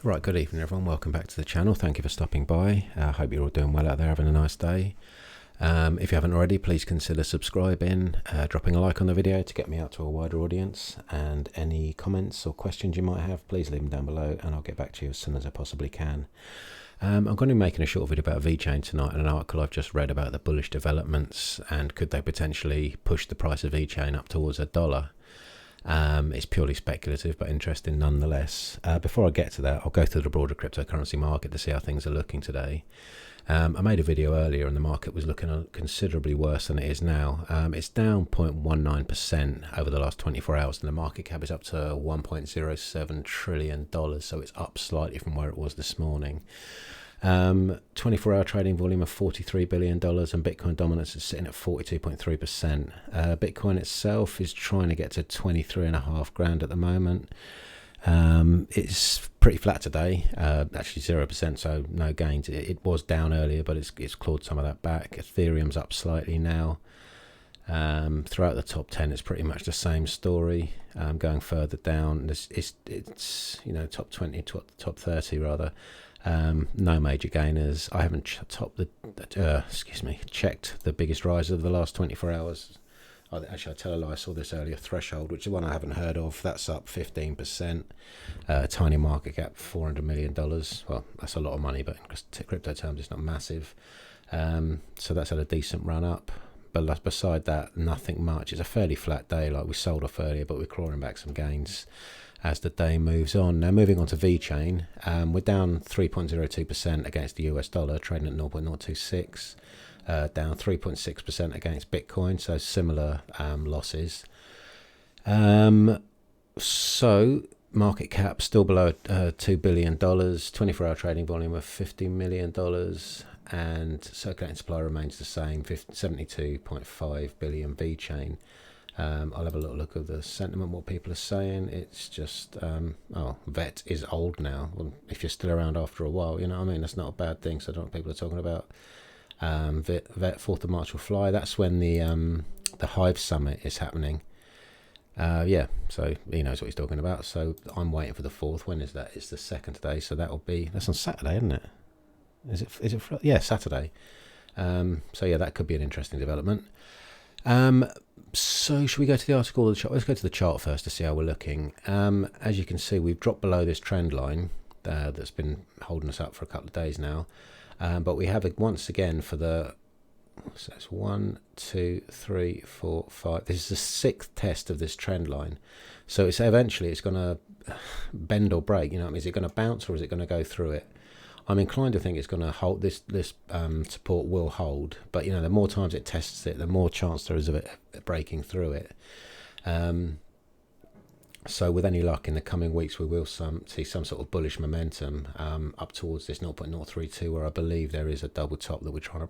Right, good evening everyone, welcome back to the channel. Thank you for stopping by. I hope you're all doing well out there, having a nice day. If you haven't already, please consider subscribing, dropping a like on the video to get me out to a wider audience, and any comments or questions you might have, please leave them down below and I'll get back to you as soon as I possibly can. I'm going to be making a short video about VeChain tonight and an article I've just read about the bullish developments and could they potentially push the price of VeChain up towards $1. It's purely speculative but interesting nonetheless. Before I get to that, I'll go through the broader cryptocurrency market to see how things are looking today. I made a video earlier and the market was looking considerably worse than it is now. It's down 0.19% over the last 24 hours and the market cap is up to $1.07 trillion, so it's up slightly from where it was this morning. 24-hour trading volume of $43 billion and Bitcoin dominance is sitting at 42.3%. Bitcoin itself is trying to get to 23.5 grand at the moment. It's pretty flat today, actually 0%, so no gains. It was down earlier, but it's clawed some of that back. Ethereum's up slightly now. Throughout the top 10, it's pretty much the same story. Going further down, it's top 20, top 30 rather. No major gainers. I haven't checked the biggest rise of the last 24 hours. Actually, I tell a lie, I saw this earlier. Threshold, which is one I haven't heard of, that's up 15%. Tiny market cap, $400 million. Well, that's a lot of money, but in crypto terms, it's not massive. So that's had a decent run up. But beside that, nothing much. It's a fairly flat day, like we sold off earlier, but we're clawing back some gains as the day moves on. Now moving on to VeChain, we're down 3.02% against the US dollar, trading at 0.026, down 3.6% against Bitcoin, so similar losses. So market cap still below $2 billion, 24-hour trading volume of $50 million, and circulating supply remains the same, 72.5 billion VeChain. I'll have a little look at the sentiment, what people are saying. It's just, VET is old now. Well, if you're still around after a while, you know what I mean? That's not a bad thing, so I don't know what people are talking about. VET, 4th of March will fly. That's when the Hive Summit is happening. Yeah, so he knows what he's talking about. So I'm waiting for the 4th. When is that? It's the 2nd today, so that's on Saturday, isn't it? Is it yeah, Saturday. So yeah, that could be an interesting development. So should we go to the article or the chart? Let's go to the chart first to see how we're looking. As you can see, we've dropped below this trend line that's been holding us up for a couple of days now. But we have it once again for the, so it's 1, 2, 3, 4, 5. This is the 6th test of this trend line. So it's eventually it's going to bend or break. You know what I mean? Is it going to bounce or is it going to go through it? I'm inclined to think it's going to hold. This support will hold, but the more times it tests it, the more chance there is of it breaking through it. So with any luck in the coming weeks, we will see some sort of bullish momentum up towards this 0.032, where I believe there is a double top that we're trying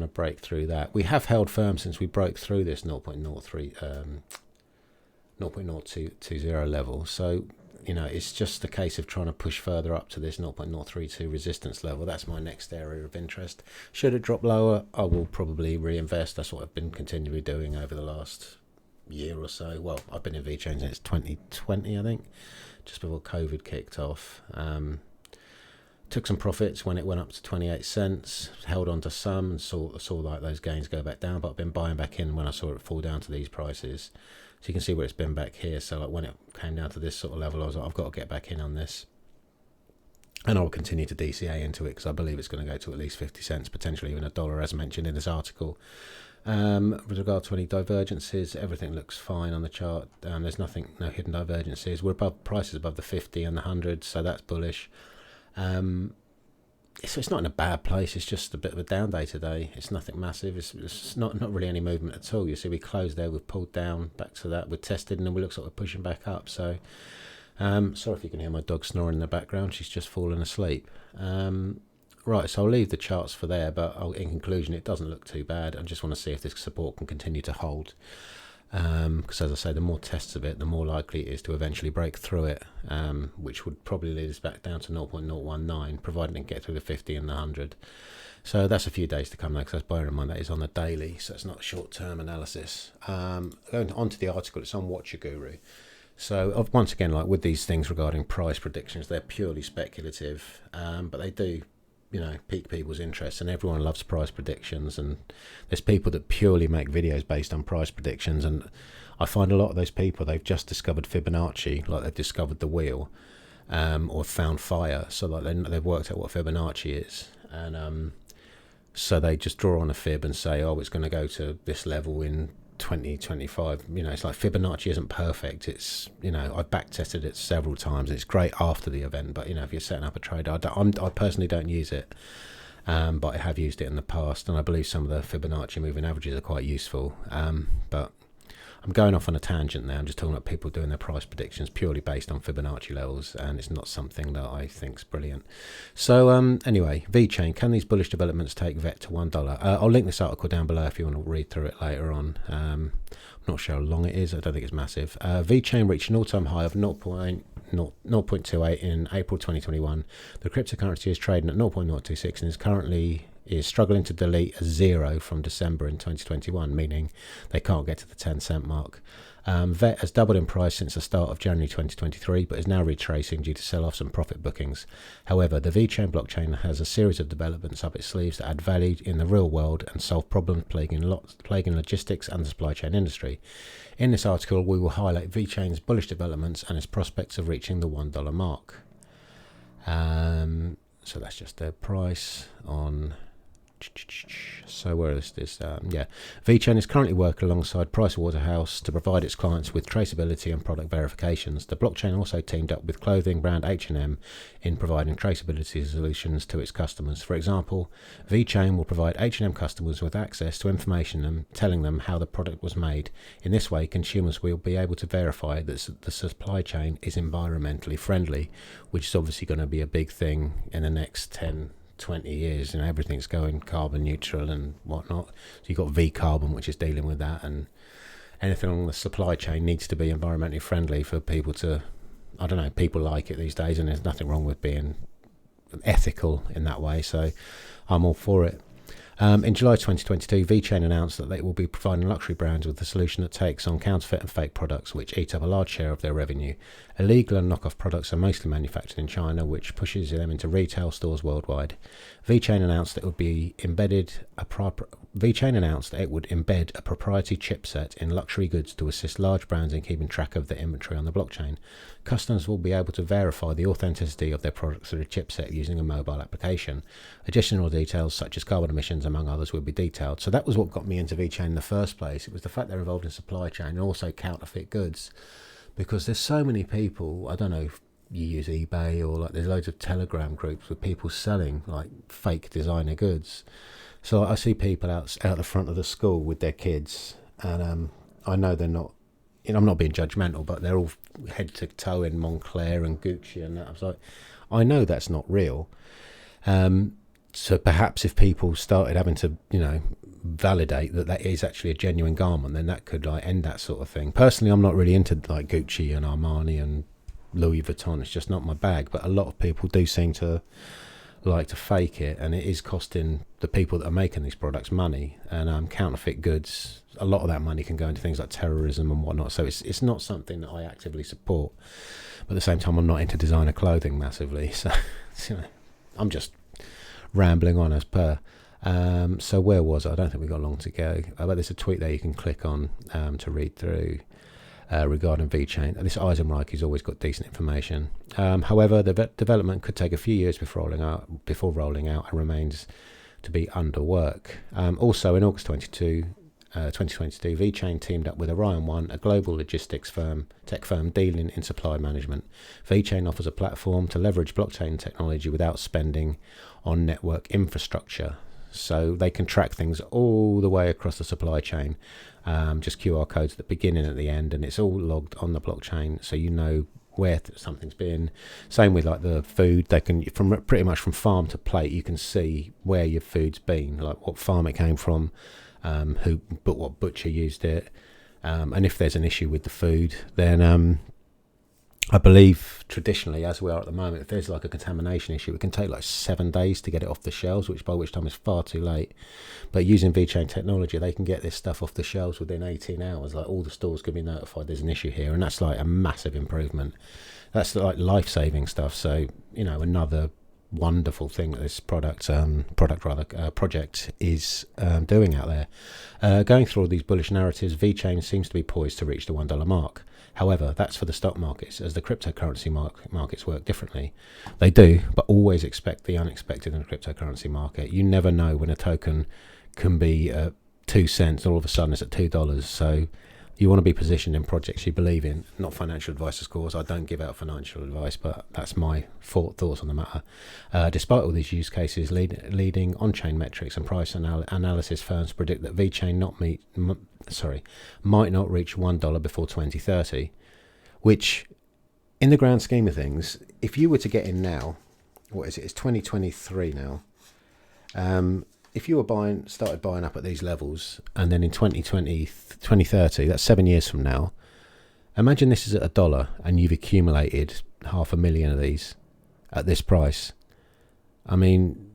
to break through that. We have held firm since we broke through this 0.020 level. So it's just a case of trying to push further up to this 0.032 resistance level. That's my next area of interest. Should it drop lower, I will probably reinvest. That's what I've been continually doing over the last year or so. Well, I've been in VeChain since 2020, I think, just before COVID kicked off. Took some profits when it went up to 28 cents, held on to some and saw like those gains go back down, but I've been buying back in when I saw it fall down to these prices. So you can see where it's been back here. So like when it came down to this sort of level, I was like, I've got to get back in on this. And I'll continue to DCA into it because I believe it's going to go to at least 50 cents, potentially even $1, as mentioned in this article. With regard to any divergences, everything looks fine on the chart. There's no hidden divergences. We're above prices above the 50 and the 100, so that's bullish. It's not in a bad place. It's just a bit of a down day today. It's nothing massive. It's not really any movement at all. You see, we closed there, we've pulled down back to that, we're tested, and then we look sort of pushing back up. So, sorry if you can hear my dog snoring in the background. She's just fallen asleep. Right, so I'll leave the charts for there, but in conclusion, it doesn't look too bad. I just want to see if this support can continue to hold. Because as I say, the more tests of it, the more likely it is to eventually break through it, which would probably lead us back down to 0.019, providing it get through the 50 and the 100. So that's a few days to come, though, because bearing in mind that is on the daily, so it's not short-term analysis. Going on to the article, it's on Watcher Guru. So once again, like with these things regarding price predictions, they're purely speculative, but they do, pique people's interest, and everyone loves price predictions. And there's people that purely make videos based on price predictions, and I find a lot of those people, they've just discovered Fibonacci, like they've discovered the wheel, or found fire. So like they've worked out what Fibonacci is, and so they just draw on a fib and say, oh, it's going to go to this level in 2025. It's like Fibonacci isn't perfect. It's, I've back tested it several times. It's great after the event, but if you're setting up a trade, I personally don't use it, but I have used it in the past, and I believe some of the Fibonacci moving averages are quite useful. But I'm going off on a tangent now. I'm just talking about people doing their price predictions purely based on Fibonacci levels, and it's not something that I think's brilliant. So anyway, VeChain, can these bullish developments take VET to $1? I'll link this article down below if you want to read through it later on. I'm not sure how long it is. I don't think it's massive. VeChain reached an all-time high of 0.28 in April 2021. The cryptocurrency is trading at 0.026 and is struggling to delete a zero from December in 2021, meaning they can't get to the 10-cent mark. VET has doubled in price since the start of January 2023, but is now retracing due to sell-offs and profit bookings. However, the VeChain blockchain has a series of developments up its sleeves that add value in the real world and solve problems plaguing logistics and the supply chain industry. In this article, we will highlight VeChain's bullish developments and its prospects of reaching the $1 mark. So that's just their price on... So where is this? VeChain is currently working alongside Pricewaterhouse to provide its clients with traceability and product verifications. The blockchain also teamed up with clothing brand H&M in providing traceability solutions to its customers. For example, VeChain will provide H&M customers with access to information telling them how the product was made. In this way, consumers will be able to verify that the supply chain is environmentally friendly, which is obviously going to be a big thing in the next 10-20 years, and everything's going carbon neutral and whatnot. So you've got V-Carbon, which is dealing with that, and anything along the supply chain needs to be environmentally friendly for people to, people like it these days, and there's nothing wrong with being ethical in that way, so I'm all for it. In July 2022, VeChain announced that they will be providing luxury brands with a solution that takes on counterfeit and fake products, which eat up a large share of their revenue. Illegal and knockoff products are mostly manufactured in China, which pushes them into retail stores worldwide. VeChain announced that it would embed a proprietary chipset in luxury goods to assist large brands in keeping track of their inventory on the blockchain. Customers will be able to verify the authenticity of their products through a chipset using a mobile application. Additional details such as carbon emissions, among others, will be detailed. So that was what got me into VeChain in the first place. It was the fact they're involved in supply chain and also counterfeit goods, because there's so many people. I don't know if you use eBay or like there's loads of Telegram groups with people selling like fake designer goods. So I see people out the front of the school with their kids, and I know they're not, I'm not being judgmental, but they're all head to toe in Moncler and Gucci and that. I was like, I know that's not real. So perhaps if people started having to, validate that is actually a genuine garment, then that could like end that sort of thing. Personally, I'm not really into like Gucci and Armani and Louis Vuitton. It's just not my bag, but a lot of people do seem to like to fake it, and it is costing the people that are making these products money. And counterfeit goods, a lot of that money can go into things like terrorism and whatnot. So it's not something that I actively support, but at the same time I'm not into designer clothing massively, so I'm just rambling on as per. So where was I don't think we got long to go, but there's a tweet there you can click on to read through regarding VeChain. This Eisenreich's always got decent information. However, the development could take a few years before rolling out and remains to be under work. Also, in August 2022, VeChain teamed up with Orion One, a global logistics tech firm dealing in supply management. VeChain offers a platform to leverage blockchain technology without spending on network infrastructure. So they can track things all the way across the supply chain, just QR codes at the beginning and at the end, and it's all logged on the blockchain, so you know where something's been. Same with like the food, they can pretty much from farm to plate, you can see where your food's been, like what farm it came from, what butcher used it, and if there's an issue with the food, then I believe traditionally, as we are at the moment, if there's like a contamination issue, it can take like 7 days to get it off the shelves, by which time is far too late. But using VeChain technology, they can get this stuff off the shelves within 18 hours. Like, all the stores can be notified there's an issue here, and that's like a massive improvement. That's like life-saving stuff. So, you know, another wonderful thing that this project is doing out there. Going through all these bullish narratives, VeChain seems to be poised to reach the $1 mark. However, that's for the stock markets, as the cryptocurrency markets work differently. They do, but always expect the unexpected in the cryptocurrency market. You never know when a token can be 2 cents, and all of a sudden it's at $2. So you want to be positioned in projects you believe in. Not financial advice, of course. I don't give out financial advice, but that's my thoughts on the matter. Despite all these use cases, leading on-chain metrics and price analysis firms predict that VeChain might not reach $1 before 2030, which, in the grand scheme of things, if you were to get in now, what is it? It's 2023 now. If you were started buying up at these levels, and then in 2030, that's 7 years from now, imagine this is at $1 and you've accumulated 500,000 of these at this price. I mean,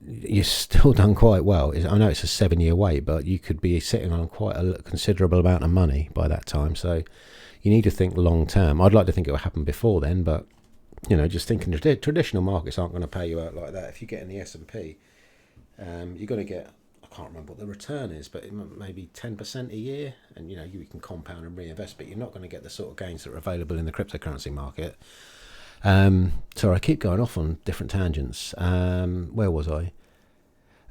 you've still done quite well. I know it's a 7-year wait, but you could be sitting on quite a considerable amount of money by that time. So you need to think long term. I'd like to think it will happen before then, but, you know, just thinking traditional markets aren't going to pay you out like that. If you get in the S&P, you're going to get, I can't remember what the return is, but maybe 10% a year, and you know, you can compound and reinvest, but you're not going to get the sort of gains that are available in the cryptocurrency market. Sorry, I keep going off on different tangents. Where was I?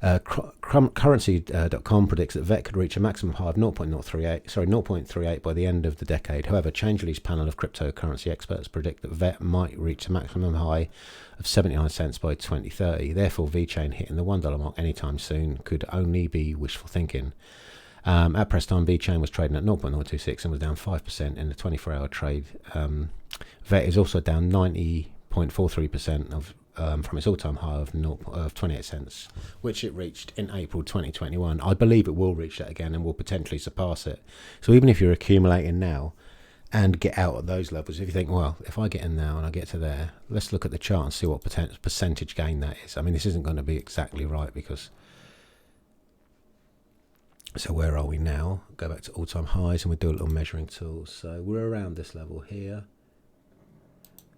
Currency.com predicts that VET could reach a maximum high of 0.38 by the end of the decade. However, Changelly's panel of cryptocurrency experts predict that VET might reach a maximum high of 79 cents by 2030. Therefore, VeChain hitting the $1 mark anytime soon could only be wishful thinking. At press time, VeChain was trading at 0.926 and was down 5% in the 24-hour trade. VET is also down 90.43% from its all-time high of 28 cents, which it reached in April 2021. I believe it will reach that again and will potentially surpass it. So even if you're accumulating now and get out at those levels, if you think, well, if I get in now and I get to there, let's look at the chart and see what percentage gain that is. I mean, this isn't going to be exactly right because... So where are we now? Go back to all-time highs and we do a little measuring tool. So we're around this level here.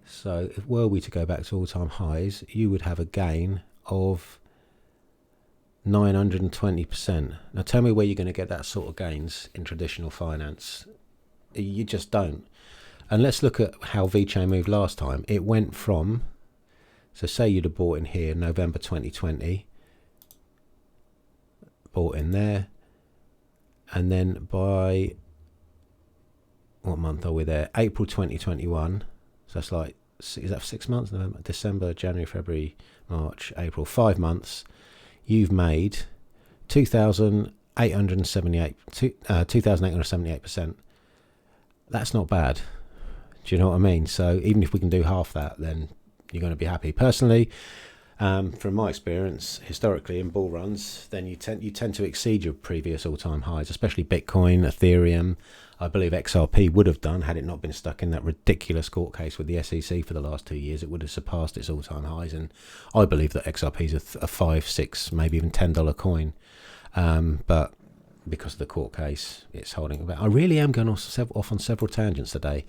So if were we to go back to all-time highs, you would have a gain of 920%. Now tell me where you're going to get that sort of gains in traditional finance. You just don't. And let's look at how VeChain moved last time. It went from, so say you'd have bought in here November 2020, bought in there, and then by, what month are we there? April 2021. So that's like, is that 6 months? November, December, January, February, March, April. 5 months. You've made 2,878%. That's not bad. Do you know what I mean? So even if we can do half that, then you're going to be happy. Personally, from my experience, historically in bull runs, then you tend to exceed your previous all-time highs, especially Bitcoin, Ethereum. I believe XRP would have done had it not been stuck in that ridiculous court case with the SEC for the last 2 years. It would have surpassed its all-time highs, and I believe that XRP is a $5, $6, maybe even $10 coin. But because of the court case, it's holding back. I really am going off on several tangents today.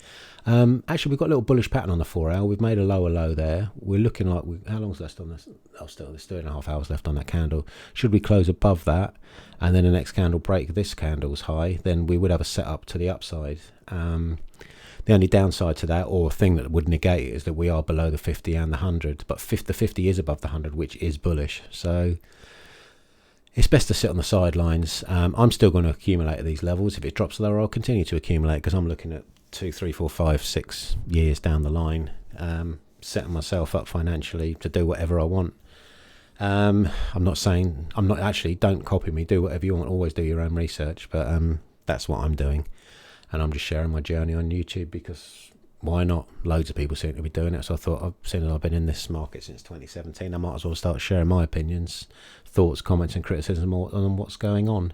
Actually, we've got a little bullish pattern on the 4 hour. We've made a lower low there. We're looking like, how long's left on this? Oh, still, there's 3.5 hours left on that candle. Should we close above that, and then the next candle break this candle's high, then we would have a setup to the upside. The only downside to that, or thing that would negate it, is that we are below the 50 and the 100. But the 50 is above the 100, which is bullish. So it's best to sit on the sidelines. I'm still going to accumulate at these levels. If it drops lower, I'll continue to accumulate because I'm looking at 2, 3, 4, 5, 6 years down the line, setting myself up financially to do whatever I want. I'm not actually, don't copy me, do whatever you want, always do your own research, but that's what I'm doing. And I'm just sharing my journey on YouTube because why not? Loads of people seem to be doing it, so I thought, seeing as I've been in this market since 2017, I might as well start sharing my opinions, thoughts, comments and criticism on what's going on.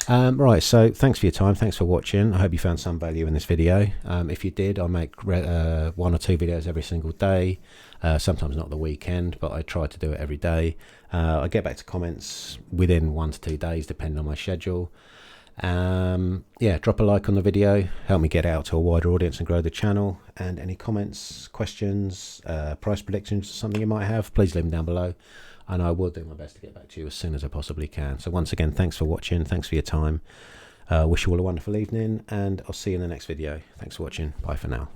Right, so thanks for your time, thanks for watching. I hope you found some value in this video. If you did, I make 1 or 2 videos every single day, sometimes not the weekend, but I try to do it every day. I get back to comments within 1 to 2 days depending on my schedule. Yeah, drop a like on the video, help me get out to a wider audience and grow the channel. And any comments, questions, price predictions, something you might have, please leave them down below, and I will do my best to get back to you as soon as I possibly can. So once again, thanks for watching, thanks for your time. Wish you all a wonderful evening, and I'll see you in the next video. Thanks for watching. Bye for now.